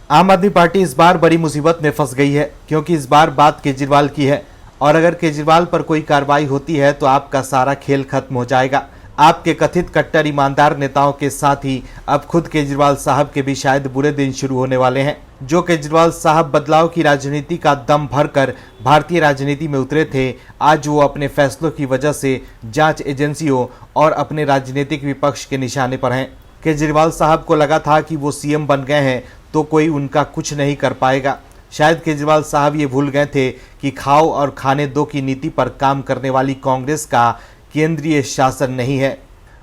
आम आदमी पार्टी इस बार बड़ी मुसीबत में फंस गई है क्योंकि इस बार बात केजरीवाल की है और अगर केजरीवाल पर कोई कार्रवाई होती है तो आपका सारा खेल खत्म हो जाएगा। आपके कथित कट्टर ईमानदार नेताओं के साथ ही अब खुद केजरीवाल साहब के भी शायद बुरे दिन शुरू होने वाले हैं। जो केजरीवाल साहब बदलाव की राजनीति का दम भरकर भारतीय राजनीति में उतरे थे, आज वो अपने फैसलों की वजह से जांच एजेंसियों और अपने राजनीतिक विपक्ष के निशाने पर हैं। केजरीवाल साहब को लगा था कि वो सीएम बन गए हैं तो कोई उनका कुछ नहीं कर पाएगा। शायद केजरीवाल साहब ये भूल गए थे कि खाओ और खाने दो की नीति पर काम करने वाली कांग्रेस का केंद्रीय शासन नहीं है,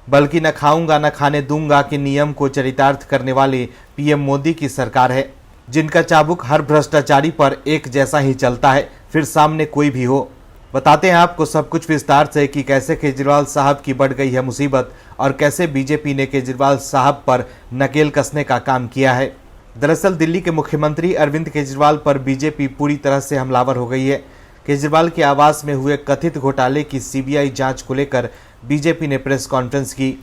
बल्कि न खाऊंगा न खाने दूंगा के नियम को चरितार्थ करने वाले पीएम मोदी की सरकार है, जिनका चाबुक हर भ्रष्टाचारी पर एक जैसा ही चलता है, फिर सामने कोई भी हो। बताते हैं आपको सब कुछ विस्तार से कि कैसे केजरीवाल साहब की बढ़ गई है मुसीबत और कैसे बीजेपी ने केजरीवाल साहब पर नकेल कसने का काम किया है। दरअसल दिल्ली के मुख्यमंत्री अरविंद केजरीवाल पर बीजेपी पूरी तरह से हमलावर हो गई है। केजरीवाल के आवास में हुए कथित घोटाले की सीबीआई जांच को लेकर बीजेपी ने प्रेस कॉन्फ्रेंस की।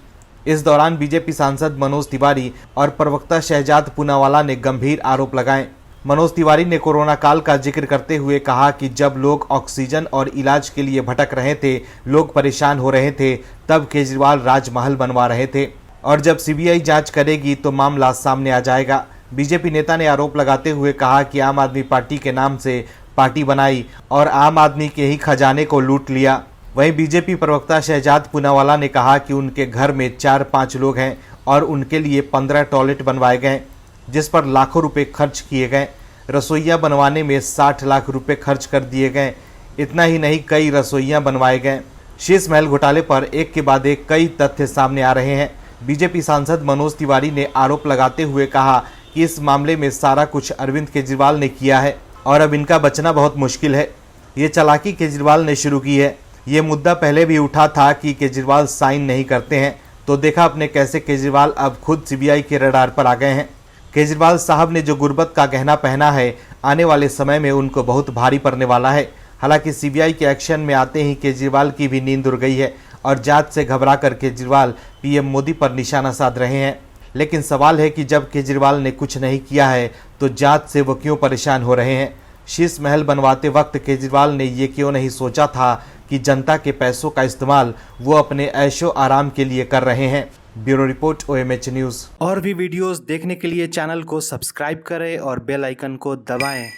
इस दौरान बीजेपी सांसद मनोज तिवारी और प्रवक्ता शहजाद पूनावाला ने गंभीर आरोप लगाए। मनोज तिवारी ने कोरोना काल का जिक्र करते हुए कहा कि जब लोग ऑक्सीजन और इलाज के लिए भटक रहे थे, लोग परेशान हो रहे थे, तब केजरीवाल राजमहल बनवा रहे थे और जब सीबीआई जांच करेगी तो मामला सामने आ जाएगा। बीजेपी नेता ने आरोप लगाते हुए कहा कि आम आदमी पार्टी के नाम से पार्टी बनाई और आम आदमी के ही खजाने को लूट लिया। वहीं बीजेपी प्रवक्ता शहजाद पूनावाला ने कहा कि उनके घर में 4-5 लोग हैं और उनके लिए 15 टॉयलेट बनवाए गए, जिस पर लाखों रुपए खर्च किए गए। रसोइयां बनवाने में 60 लाख रुपए खर्च कर दिए गए। इतना ही नहीं, कई रसोइयां बनवाए गए। शीश महल घोटाले पर एक के बाद एक कई तथ्य सामने आ रहे हैं। बीजेपी सांसद मनोज तिवारी ने आरोप लगाते हुए कहा कि इस मामले में सारा कुछ अरविंद केजरीवाल ने किया है और अब इनका बचना बहुत मुश्किल है। ये चालाकी केजरीवाल ने शुरू की है। ये मुद्दा पहले भी उठा था कि केजरीवाल साइन नहीं करते हैं, तो देखा आपने कैसे केजरीवाल अब खुद सीबीआई के रडार पर आ गए हैं। केजरीवाल साहब ने जो गुर्बत का गहना पहना है, आने वाले समय में उनको बहुत भारी पड़ने वाला है। हालांकि सीबीआई के एक्शन में आते ही केजरीवाल की भी नींद उड़ गई है और जांच से घबराकर केजरीवाल पीएम मोदी पर निशाना साध रहे हैं। लेकिन सवाल है कि जब केजरीवाल ने कुछ नहीं किया है तो जांच से वो क्यों परेशान हो रहे हैं। शीश महल बनवाते वक्त केजरीवाल ने ये क्यों नहीं सोचा था कि जनता के पैसों का इस्तेमाल वो अपने ऐशो आराम के लिए कर रहे हैं। Bureau report OMH news. और भी वीडियोस देखने के लिए चैनल को सब्सक्राइब करें और बेल आइकन को दबाएं।